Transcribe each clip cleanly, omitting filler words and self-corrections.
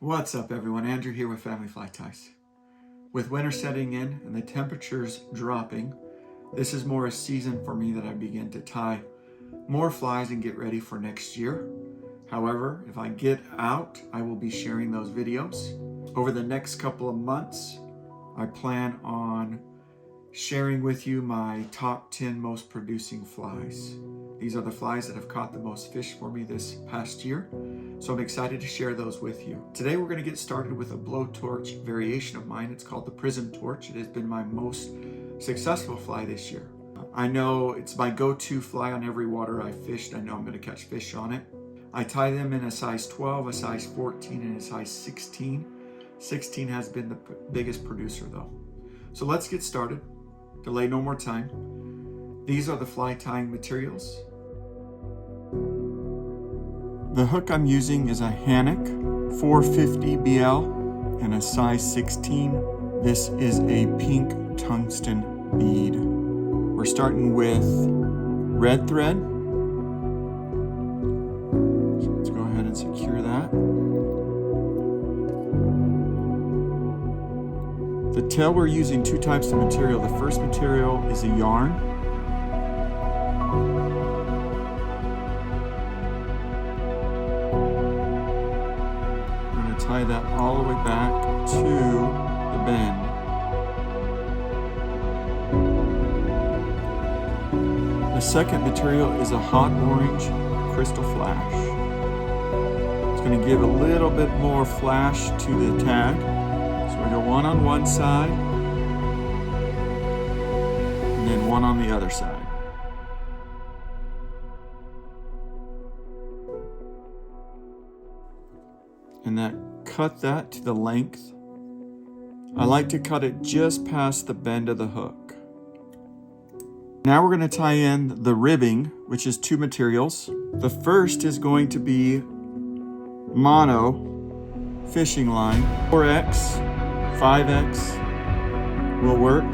What's up everyone, Andrew here with Family Fly Ties. With winter setting in and the temperatures dropping, this is more a season for me that I begin to tie more flies and get ready for next year. However, if I get out, I will be sharing those videos. Over the next couple of months, I plan on sharing with you my top 10 most producing flies. These are the flies that have caught the most fish for me this past year, so I'm excited to share those with you. Today we're going to get started with a blowtorch variation of mine. It's called the Prism Torch. It has been my most successful fly this year. I know it's my go-to fly on every water I've fished. I know I'm going to catch fish on it. I tie them in a size 12, a size 14, and a size 16. 16 has been the biggest producer though. So let's get started. Delay no more time. These are the fly tying materials. The hook I'm using is a Hannock 450 BL and a size 16. This is a pink tungsten bead. We're starting with red thread. So let's go ahead and secure that. The tail, we're using two types of material. The first material is a yarn. I'm going to tie that all the way back to the bend. The second material is a hot orange crystal flash. It's going to give a little bit more flash to the tag. So we go one on one side, and then one on the other side. And cut that to the length. I like to cut it just past the bend of the hook. Now we're going to tie in the ribbing, which is two materials. The first is going to be mono fishing line. 4X, 5X will work.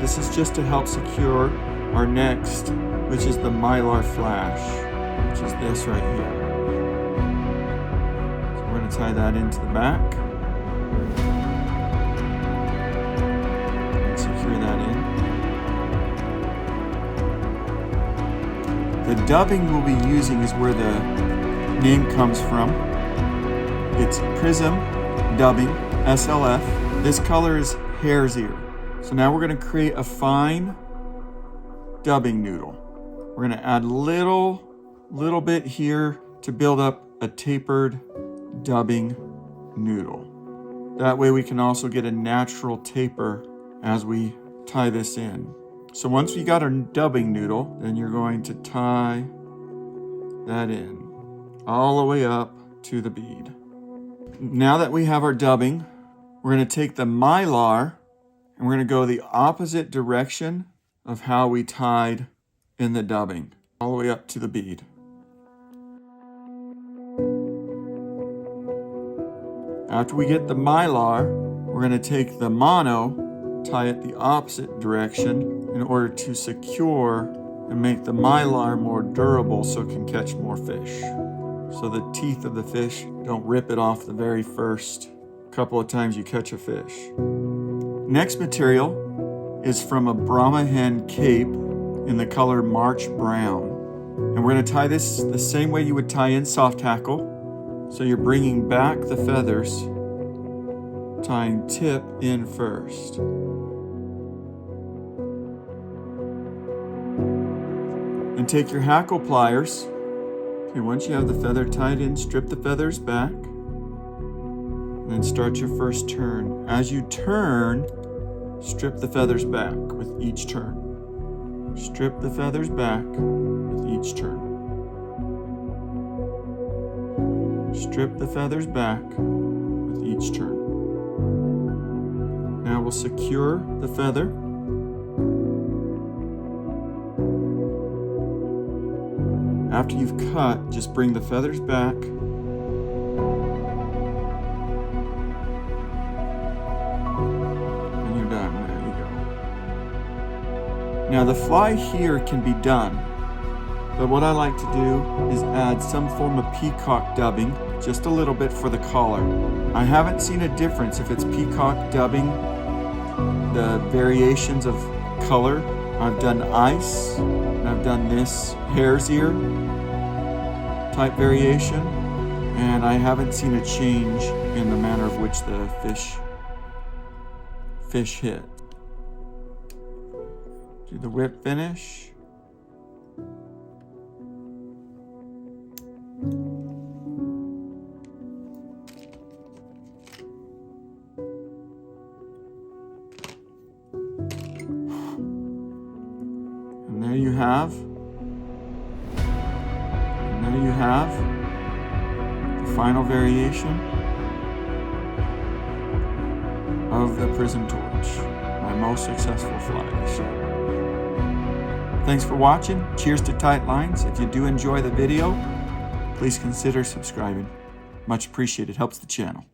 This is just to help secure our next, which is the mylar flash, which is this right here. So we're going to tie that into the back and secure that in. The dubbing we'll be using is where the name comes from. It's Prism dubbing, SLF. This color is Hares Ear. So now we're going to create a fine dubbing noodle. We're going to add little bit here to build up a tapered dubbing noodle. That way we can also get a natural taper as we tie this in. So once we got our dubbing noodle, then you're going to tie that in all the way up to the bead. Now that we have our dubbing, we're going to take the mylar and we're going to go the opposite direction of how we tied in the dubbing, all the way up to the bead. After we get the mylar, we're going to take the mono, tie it the opposite direction in order to secure and make the mylar more durable so it can catch more fish. So the teeth of the fish don't rip it off the very first couple of times you catch a fish. Next material is from a Brahma hen cape in the color March Brown. And we're going to tie this the same way you would tie in soft tackle. So you're bringing back the feathers, tying tip in first. And take your hackle pliers. Okay, once you have the feather tied in, strip the feathers back. And then start your first turn. As you turn, strip the feathers back with each turn. Strip the feathers back with each turn. Strip the feathers back with each turn. Now we'll secure the feather. After you've cut, just bring the feathers back. And you're done. There you go. Now the fly here can be done, but what I like to do is add some form of peacock dubbing just a little bit for the collar. I haven't seen a difference if it's peacock dubbing, the variations of color. I've done ice, and I've done this hare's ear type variation, and I haven't seen a change in the manner of which the fish hit. Do the whip finish. And there you have the final variation of the Prism Torch, my most successful flies. Thanks for watching. Cheers to tight lines. If you do enjoy the video, please consider subscribing. Much appreciated. Helps the channel.